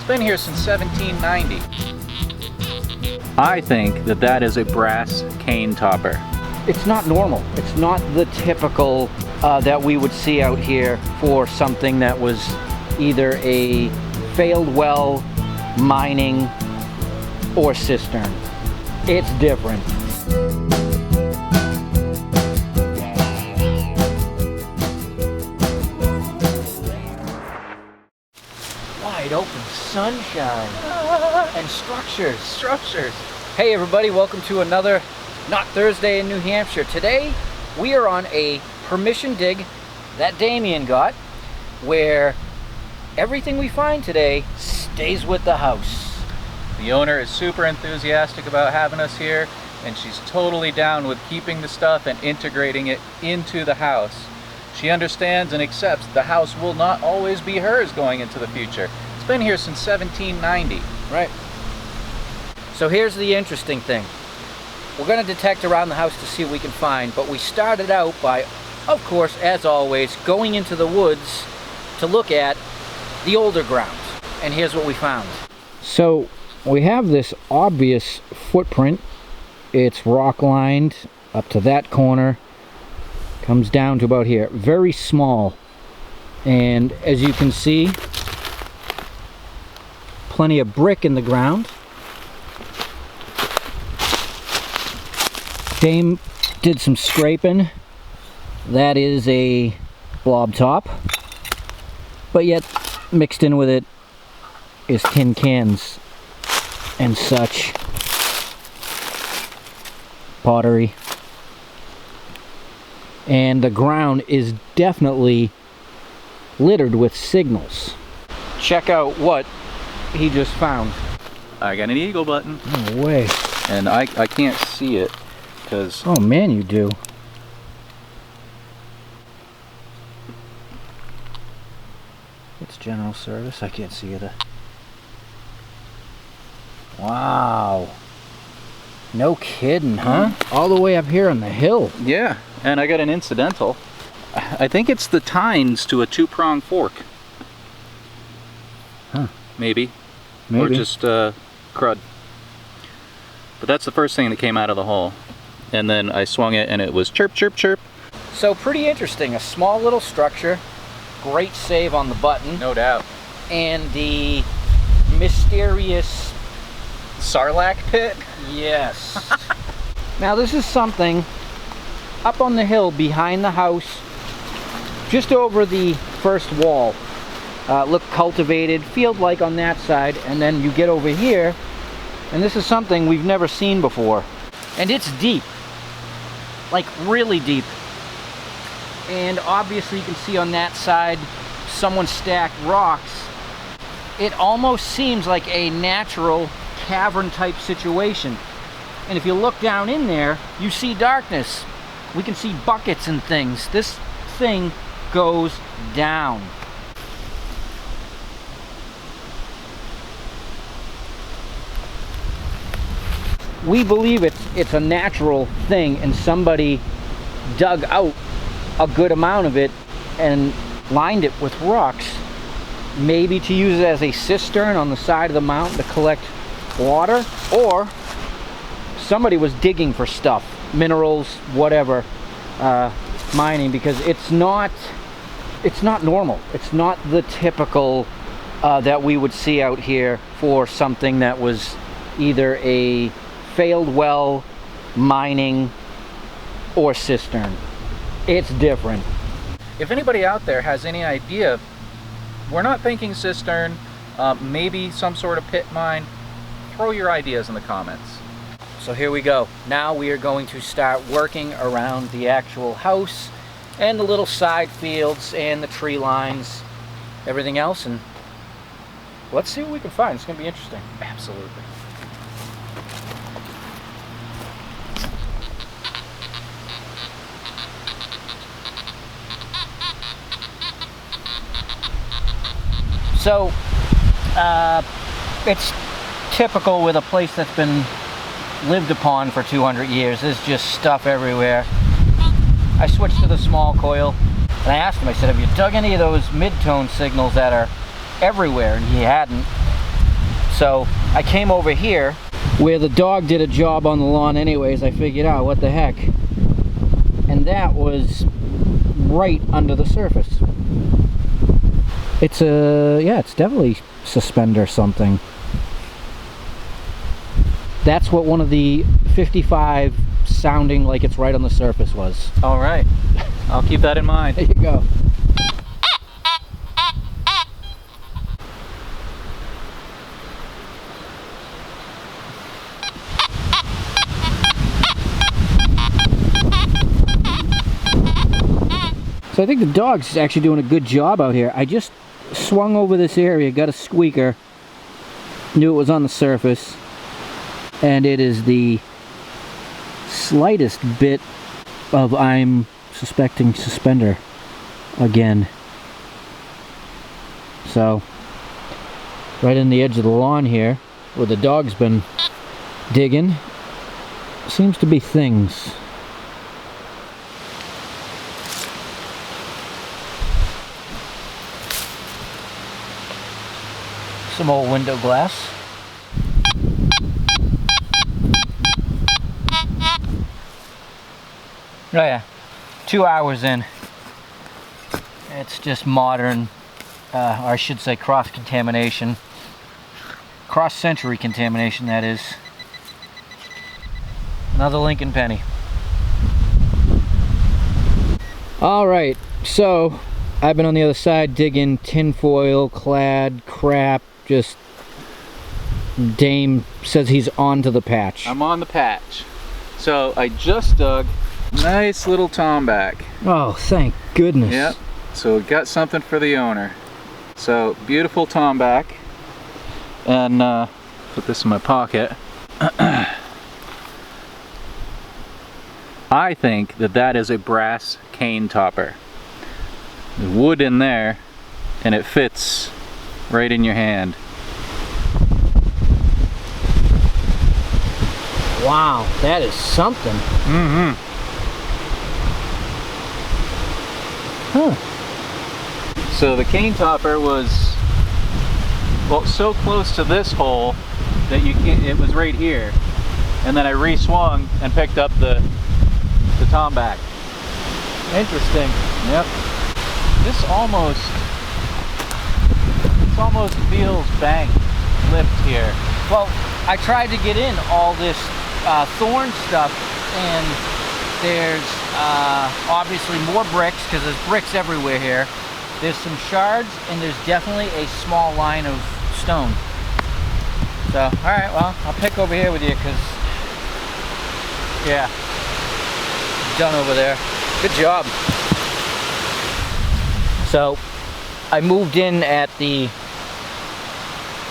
been here since 1790. I think that that is a brass cane topper. It's not normal. It's not the typical that we would see out here for something that was either a failed well, mining, or cistern. It's different. Wide open sunshine and structures. Hey everybody, welcome to another Not Thursday in New Hampshire. Today we are on a permission dig that Damien got, where everything we find today stays with the house. The owner is super enthusiastic about having us here, and she's totally down with keeping the stuff and integrating it into the house. She understands and accepts the house will not always be hers going into the future. It's been here since 1790. Right. So here's the interesting thing. We're going to detect around the house to see what we can find, but we started out by, of course, as always, going into the woods to look at the older ground. And here's what we found. So we have this obvious footprint. It's rock lined up to that corner, comes down to about here. Very small. And as you can see, plenty of brick in the ground. Dame did some scraping. That is a blob top, but yet mixed in with it is tin cans and such, pottery, and the ground is definitely littered with signals. Check out what he just found. I got an eagle button. No way. And I can't see it because... Oh man, you do. It's general service. I can't see it. Wow. No kidding, huh? All the way up here on the hill. Yeah, and I got an incidental. I think it's the tines to a two-prong fork. Huh. Maybe. Maybe. Or just crud. But that's the first thing that came out of the hole. And then I swung it and it was chirp, chirp, chirp. So pretty interesting. A small little structure. Great save on the button. No doubt. And the mysterious Sarlacc pit? Yes. Now this is something up on the hill behind the house, just over the first wall. Look cultivated, field-like on that side, and then you get over here, and this is something we've never seen before. And it's deep, like really deep. And obviously you can see on that side, someone stacked rocks. It almost seems like a natural cavern type situation. And if you look down in there, you see darkness. We can see buckets and things. This thing goes down. We believe it's a natural thing, and somebody dug out a good amount of it and lined it with rocks, maybe to use it as a cistern on the side of the mountain to collect water, or somebody was digging for stuff, minerals, whatever, mining, because it's not normal. It's not the typical that we would see out here for something that was either a failed well, mining, or cistern. It's different. If anybody out there has any idea, we're not thinking cistern, maybe some sort of pit mine, throw your ideas in the comments. So here we go. Now we are going to start working around the actual house and the little side fields and the tree lines, everything else, and let's see what we can find. It's going to be interesting. Absolutely. So, it's typical with a place that's been lived upon for 200 years. There's just stuff everywhere. I switched to the small coil, and I asked him, I said, have you dug any of those mid-tone signals that are everywhere? And he hadn't. So I came over here where the dog did a job on the lawn anyways. I figured out what the heck. And that was right under the surface. It's yeah, it's definitely suspender something. That's what one of the 55 sounding like it's right on the surface was. All right, I'll keep that in mind. There you go. So I think the dog's actually doing a good job out here. I just swung over this area, got a squeaker, knew it was on the surface, and it is the slightest bit of, I'm suspecting, suspender again. So right in the edge of the lawn here where the dog's been digging seems to be things. Some old window glass. Oh yeah, 2 hours in. It's just modern, or I should say cross-contamination. Cross-century contamination, that is. Another Lincoln penny. Alright, so I've been on the other side digging tinfoil clad crap. Just Dame says he's on to the patch. I'm on the patch. So I just dug nice little tomback. Oh, thank goodness. Yep. So we got something for the owner. So beautiful tomback. And put this in my pocket. I think that that is a brass cane topper. There's wood in there and it fits right in your hand. Wow, that is something. Mm-hmm. Huh. So the cane topper was, well, so close to this hole that you can't, it was right here. And then I re-swung and picked up the tomback. Interesting. Yep. This almost feels banked, lipped here. Well, I tried to get in all this thorn stuff, and there's obviously more bricks, because there's bricks everywhere here. There's some shards, and there's definitely a small line of stone. So, alright, well, I'll pick over here with you, because, yeah, done over there. Good job. So, I moved in at the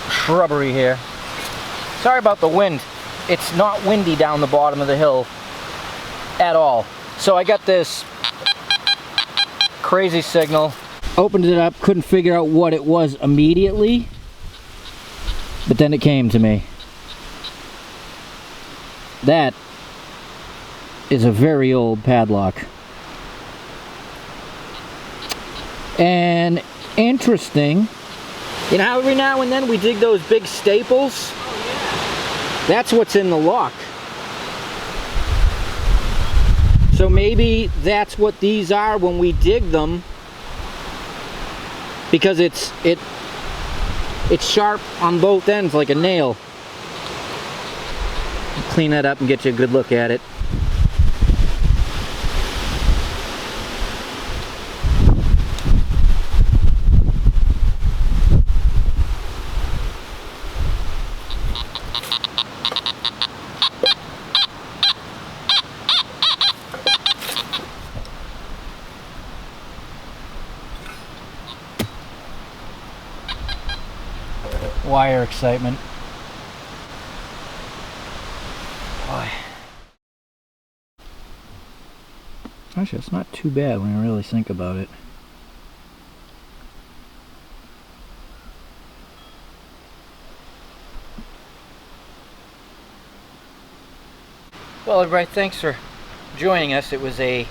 shrubbery here. Sorry about the wind. It's not windy down the bottom of the hill at all. So I got this crazy signal. Opened it up, couldn't figure out what it was immediately, but then it came to me. That is a very old padlock. And interesting, you know how every now and then we dig those big staples? Oh, yeah. That's what's in the lock. So maybe that's what these are when we dig them, because it's sharp on both ends like a nail. Clean that up and get you a good look at it. Wire excitement. Boy. Actually, it's not too bad when you really think about it. Well, everybody, thanks for joining us. It was a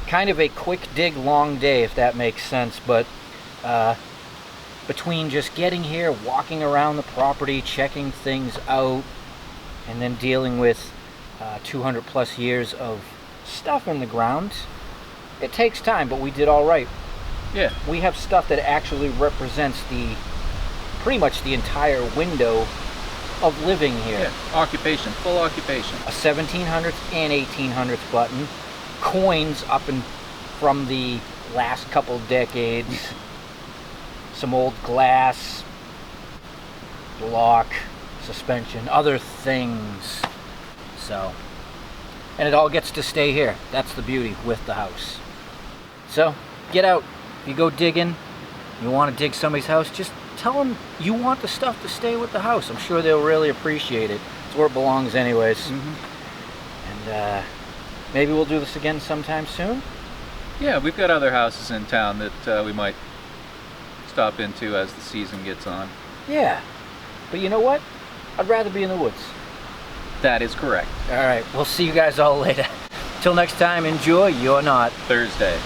kind of a quick dig, long day, if that makes sense, but between just getting here, walking around the property, checking things out, and then dealing with 200 plus years of stuff in the ground, it takes time, but we did all right. Yeah. We have stuff that actually represents pretty much the entire window of living here. Yeah. Occupation, full occupation. A 1700s and 1800s button, coins up and from the last couple decades, some old glass, lock, suspension, other things. So, and it all gets to stay here. That's the beauty with the house. So, get out. If you go digging, you want to dig somebody's house, just tell them you want the stuff to stay with the house. I'm sure they'll really appreciate it. It's where it belongs anyways. Mm-hmm. And maybe we'll do this again sometime soon. Yeah, we've got other houses in town that we might stop into as the season gets on. Yeah, but you know what? I'd rather be in the woods. That is correct. All right, we'll see you guys all later. Till next time, enjoy your not Thursday.